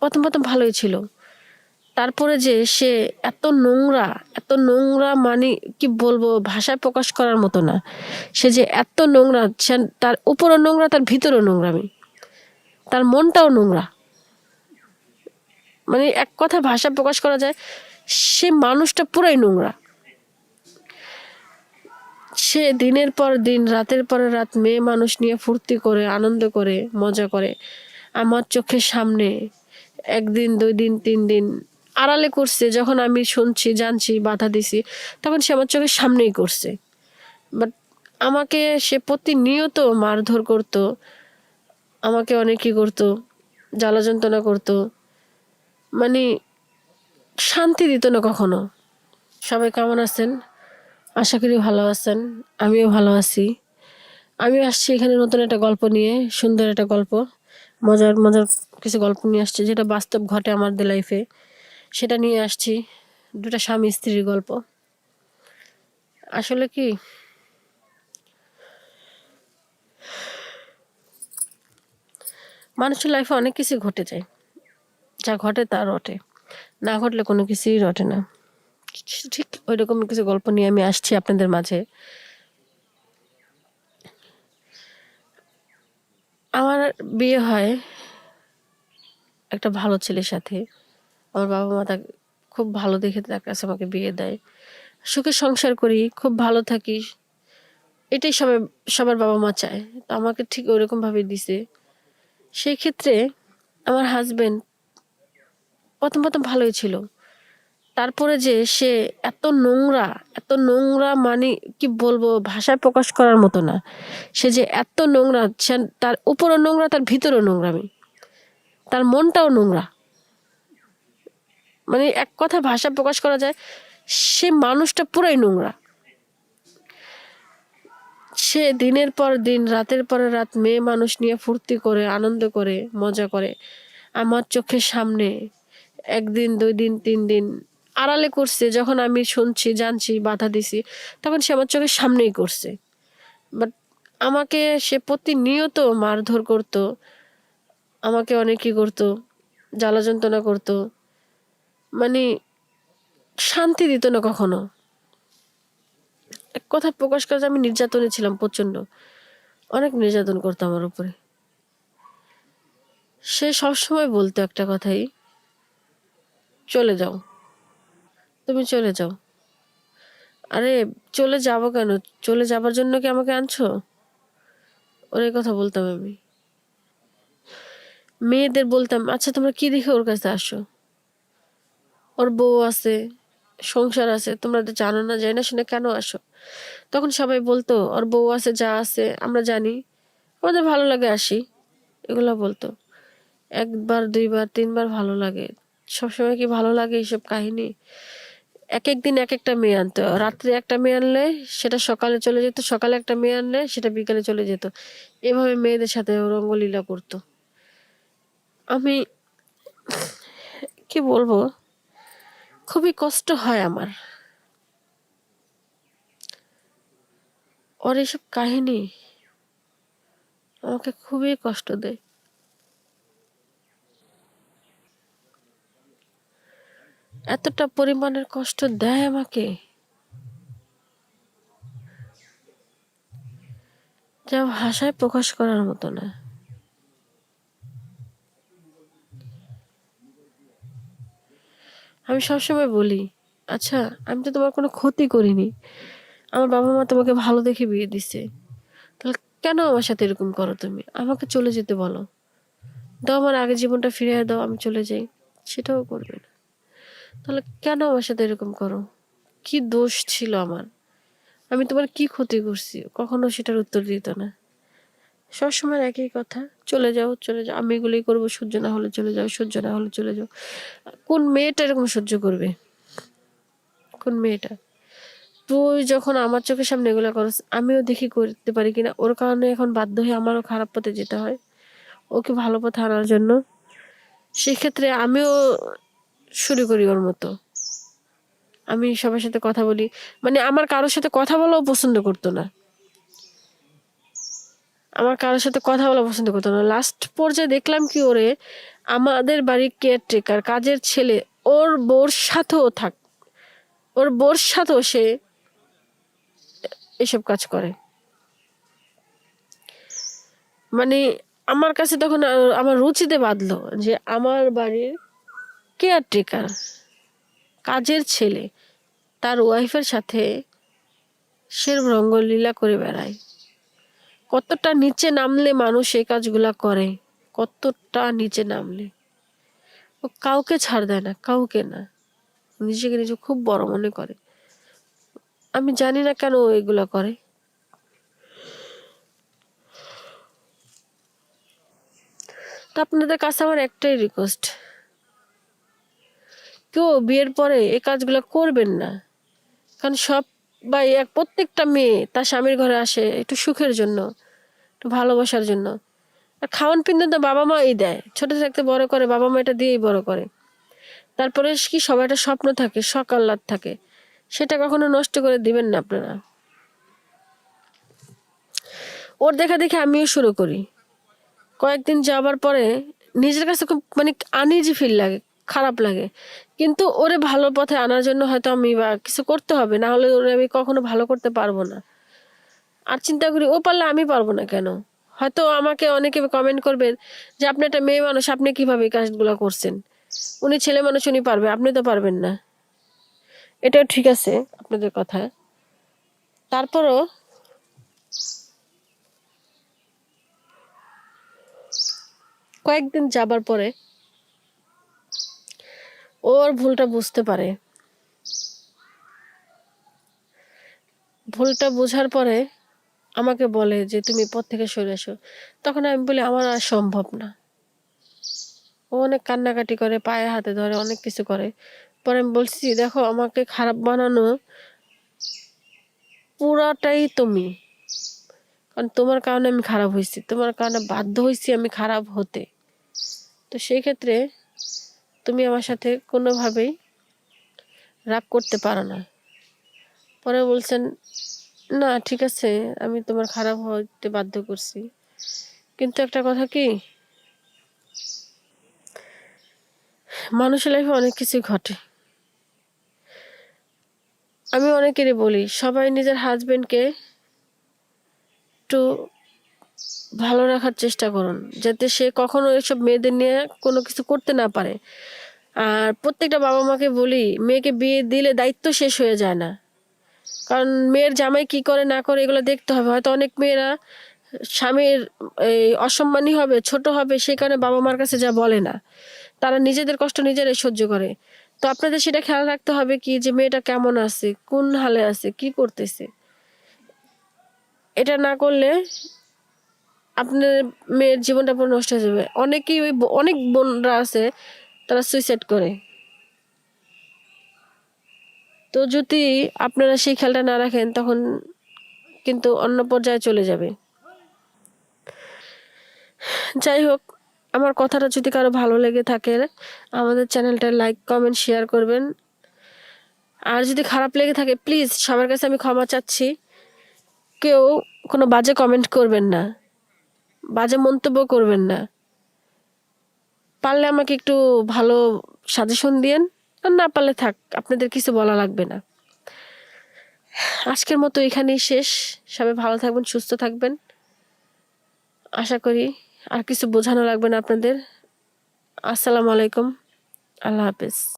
প্রথম প্রথম ভালোই ছিল, তারপরে যে সে এত নোংরা মানে কি বলবো, ভাষায় প্রকাশ করার মতো না। সে যে এত নোংরা, তার উপরও নোংরা, তার ভিতরেও নোংরামি, তার মনটাও নোংরা। মানে এক কথা ভাষা প্রকাশ করা যায়, সে মানুষটা পুরাই নোংরা। সে দিনের পর দিন, রাতের পর রাত মেয়ে মানুষ নিয়ে ফুর্তি করে, আনন্দ করে, মজা করে। আমার চোখের সামনে একদিন, 2 দিন, 3 দিন আড়ালে করছে। যখন আমি শুনছি, জানছি, বাধা দিছি, তখন সে আমার চোখের সামনেই করছে। বাট আমাকে সে প্রতিনিয়ত মারধর করতো, আমাকে অনেকই করতো, জ্বালা যন্ত্রণা করতো, মানে শান্তি দিত না কখনো। সবাই কেমন আছেন? আশা করি ভালো আছেন। আমিও ভালো আছি। আমি আসছি এখানে নতুন একটা গল্প নিয়ে, সুন্দর একটা গল্প, মজার মজার কিছু গল্প নিয়ে আসছি, যেটা বাস্তব ঘটে আমাদের লাইফে। সেটা নিয়ে আসছি, 2টা স্বামী স্ত্রীর গল্প। আসলে কি, মানুষের লাইফে অনেক কিছু ঘটে যায়, যা ঘটে তা রটে, না ঘটলে কোনো কিছুই রটে না। ঠিক ওই রকম কিছু গল্প নিয়ে আমি আসছি আপনাদের মাঝে। আমার বিয়ে হয় একটা ভালো ছেলের সাথে। আমার বাবা মা তাকে খুব ভালো দেখে তার কাছে আমাকে বিয়ে দেয়। সুখে সংসার করি, খুব ভালো থাকি, এটাই সবার বাবা মা চায়। তো আমাকে ঠিক ওইরকম ভাবে দিছে। সেই ক্ষেত্রে আমার হাজবেন্ড প্রথম প্রথম ভালোই ছিল, তারপরে যে সে এত নোংরা মানে কি বলবো, ভাষায় প্রকাশ করার মতো না। সে যে এত নোংরা, তার উপরও নোংরা, তার ভিতরেও নোংরামি, তার মনটাও নোংরা। মানে এক কথা ভাষা প্রকাশ করা যায়, সে মানুষটা পুরাই নোংরা। সে দিনের পর দিন, রাতের পর রাত মেয়ে মানুষ নিয়ে ফুর্তি করে, আনন্দ করে, মজা করে। আমার চোখের সামনে একদিন, 2 দিন, 3 দিন আড়ালে করছে। যখন আমি শুনছি, জানছি, বাধা দিছি, তখন সে আমার চোখের সামনেই করছে। বাট আমাকে সে প্রতিনিয়ত মারধর করতো, আমাকে অনেকই করতো, জ্বালা যন্ত্রণা করতো, মানে শান্তি দিত না কখনো। এক কথা প্রকাশ করা যায়, আমি নির্যাতনে ছিলাম প্রচন্ড। অনেক নির্যাতন করতো আমার উপরে। সে সবসময় বলতো একটা কথাই, চলে যাও, তুমি চলে যাও। আরে চলে যাবো কেন? চলে যাবার জন্য কি আমাকে আনছো? ওর এই কথা বলতাম আমি। মেয়েদের বলতাম, আচ্ছা তোমরা কি দেখে ওর কাছে আসো? ওর বউ আছে, সংসার আছে, তোমরা তো জানো না, জানি না শুনে কেন আসো? তখন সবাই বলতো, ওর বউ আছে, যা আছে আমরা জানি, আমাদের ভালো লাগে আসি, এগুলা বলতো। 1 বার 2 বার 3 বার ভালো লাগে, সবসময় কি ভালো লাগে এইসব কাহিনী? এক এক দিন এক একটা মেয়ে আনতো। রাত্রে একটা মেয়ে আনলে সেটা সকালে চলে যেত, সকালে একটা মেয়ে আনলে সেটা বিকালে চলে যেত। এভাবে মেয়েদের সাথে রঙ্গলীলা করতো। আমি কি বলবো, খুবই কষ্ট হয় আমার ওর এসব কাহিনী, আমাকে খুবই কষ্ট দেয়। এতটা পরিমাণের কষ্ট দেয় আমাকে, যা ভাষায় প্রকাশ করার মতো না। আমি সবসময় বলি, আচ্ছা আমি তো তোমার কোনো ক্ষতি করিনি, আমার বাবা মা তোমাকে ভালো দেখে বিয়ে দিছে, তাহলে কেন আমার সাথে এরকম করো? তুমি আমাকে চলে যেতে বলো, দাও আমার আগের জীবনটা ফিরিয়ে দাও, আমি চলে যাই। সেটাও করবে না। তাহলে কেন আমার সাথে এরকম করো? কি দোষ ছিল আমার? আমি তোমার কি ক্ষতি করছি? কখনো সেটার উত্তর দিত না। সবসময় একই কথা, চলে যাও, চলে যাও, আমি এগুলোই করবো, সহ্য না হলে চলে যাও, সহ্য না হলে চলে যাও। কোন মেয়েটা এরকম সহ্য করবে? কোন মেয়েটা? তুই যখন আমার চোখের সামনে এগুলো করস, আমিও দেখি করতে পারি কিনা। ওর কারণে এখন বাধ্য হয়ে আমারও খারাপ পথে যেতে হয় ওকে ভালো পথে আনার জন্য। সেক্ষেত্রে আমিও শুরু করি ওর মতো। আমি সবার সাথে কথা বলি, মানে আমার কারোর সাথে কথা বলাও পছন্দ করতো না। আমার কারোর সাথে কথা বলা পছন্দ করতো না। লাস্ট পর্যায়ে দেখলাম কি, ওরে আমাদের বাড়ির কেয়ারটেকার কাজের ছেলে, ওর বোর সাথেও থাক, ওর বোর সাথেও সে এসব কাজ করে। মানে আমার কাছে তখন আমার রুচিতে বাঁধলো যে আমার বাড়ির কেয়ারটেকার কাজের ছেলে তার ওয়াইফের সাথে সে রঙ্গলীলা করে বেড়ায়। কতটা নিচে নামলে মানুষ এই কাজগুলা করে, কতটা নিচে নামলে। ও কাউকে ছাড় দেয় না, কাউকে না, নিজেকে নিজে খুব বড় মনে করে। আমি জানি না কেন ও এগুলা করে। তো আপনাদের কাছে আমার একটাই রিকোয়েস্ট, কেউ বিয়ের পরে এই কাজগুলো করবেন না। কারণ সবাই প্রত্যেকটা মেয়ে তার স্বামীর ঘরে আসে একটু সুখের জন্য, একটু ভালোবাসার জন্য। আর খাওয়ান পিন্দন তো বাবা মাই দেয়, ছোট থাকতে বড় করে বাবা মা এটা দিয়েই বড় করে। তারপরে কি সবার একটা স্বপ্ন থাকে, শখ আহ্লাদ থাকে, সেটা কখনো নষ্ট করে দিবেন না আপনারা। ওর দেখা দেখে আমিও শুরু করি। কয়েকদিন যাবার পরে নিজের কাছে খুব মানে আনইজি ফিল লাগে, খারাপ লাগে। কিন্তু ওরে ভালো পথে আনার জন্য হয়তো আমি বা কিছু করতে হবে, না হলে ওরে আমি কখনো ভালো করতে পারবো না। আর চিন্তা করি ও পারলে আমি পারবো না কেন। হয়তো আমাকে অনেকে কমেন্ট করবেন যে আপনি একটা মেয়ে মানুষ, আপনি কিভাবে এই কাজগুলো করছেন, উনি ছেলে মানুষ, উনি পারবে, আপনি তো পারবেন না। এটাও ঠিক আছে আপনাদের কথা। তারপরও কয়েকদিন যাবার পরে ওর ভুলটা বুঝতে পারে। ভুলটা বোঝার পরে আমাকে বলে যে তুমি পথ থেকে সরে এসো। তখন আমি বলি আমার আর সম্ভব না। ও অনেক কান্নাকাটি করে, পায়ে হাতে ধরে, অনেক কিছু করে। পরে আমি বলছি দেখো আমাকে খারাপ বানানো পুরাটাই তুমি, কারণ তোমার কারণে আমি খারাপ হয়েছি, তোমার কারণে বাধ্য হয়েছি আমি খারাপ হতে। তো সেই ক্ষেত্রে তুমি আমার সাথে কোনোভাবেই রাগ করতে পারো না। পরে বলছেন না ঠিক আছে, আমি তোমার খারাপ হতে বাধ্য করছি, কিন্তু একটা কথা কি, মানুষের লাইফে অনেক কিছু ঘটে। আমি অনেকেরই বলি সবাই নিজের হাজবেন্ডকে একটু ভালো রাখার চেষ্টা করুন, যাতে সে কখনো এসব মেয়েদের নিয়ে কোনো কিছু করতে না পারে। আর প্রত্যেকটা বাবা মাকে বলি মেয়েকে বিয়ে দিলে দায়িত্ব শেষ হয়ে যায় না, কারণ মেয়ের জামাই কি করে না করে এগুলো দেখতে হবে। হয়তো অনেক মেয়েরা স্বামীর এই অসম্মানী হবে, ছোট হবে, সেই কারণে বাবা মার কাছে যা বলে না, তারা নিজেদের কষ্ট নিজেরাই সহ্য করে। তো আপনাদের সেটা খেয়াল রাখতে হবে কি যে মেয়েটা কেমন আছে, কোন হালে আছে, কি করতেছে। এটা না করলে আপনার মেয়ের জীবনটা পুরো নষ্ট হয়ে যাবে। অনেকেই অনেক বোনরা আছে তারা সুইসাইড করে। তো যদি আপনারা সেই খেয়ালটা না রাখেন তখন কিন্তু অন্য পর্যায়ে চলে যাবে। যাই হোক, আমার কথাটা যদি কারো ভালো লেগে থাকে আমাদের চ্যানেলটা লাইক কমেন্ট শেয়ার করবেন। আর যদি খারাপ লেগে থাকে প্লিজ সবার কাছে আমি ক্ষমা চাচ্ছি, কেউ কোনো বাজে কমেন্ট করবেন না, বাজে মন্তব্য করবেন না। পারলে আমাকে একটু ভালো সাজেশন দিয়েন, আর না পারলে থাক, আপনাদের কিছু বলা লাগবে না। আজকের মতো এখানেই শেষ। সবাই ভালো থাকবেন, সুস্থ থাকবেন। আশা করি আর কিছু বোঝানো লাগবে না আপনাদের। আসসালামু আলাইকুম, আল্লাহ হাফেজ।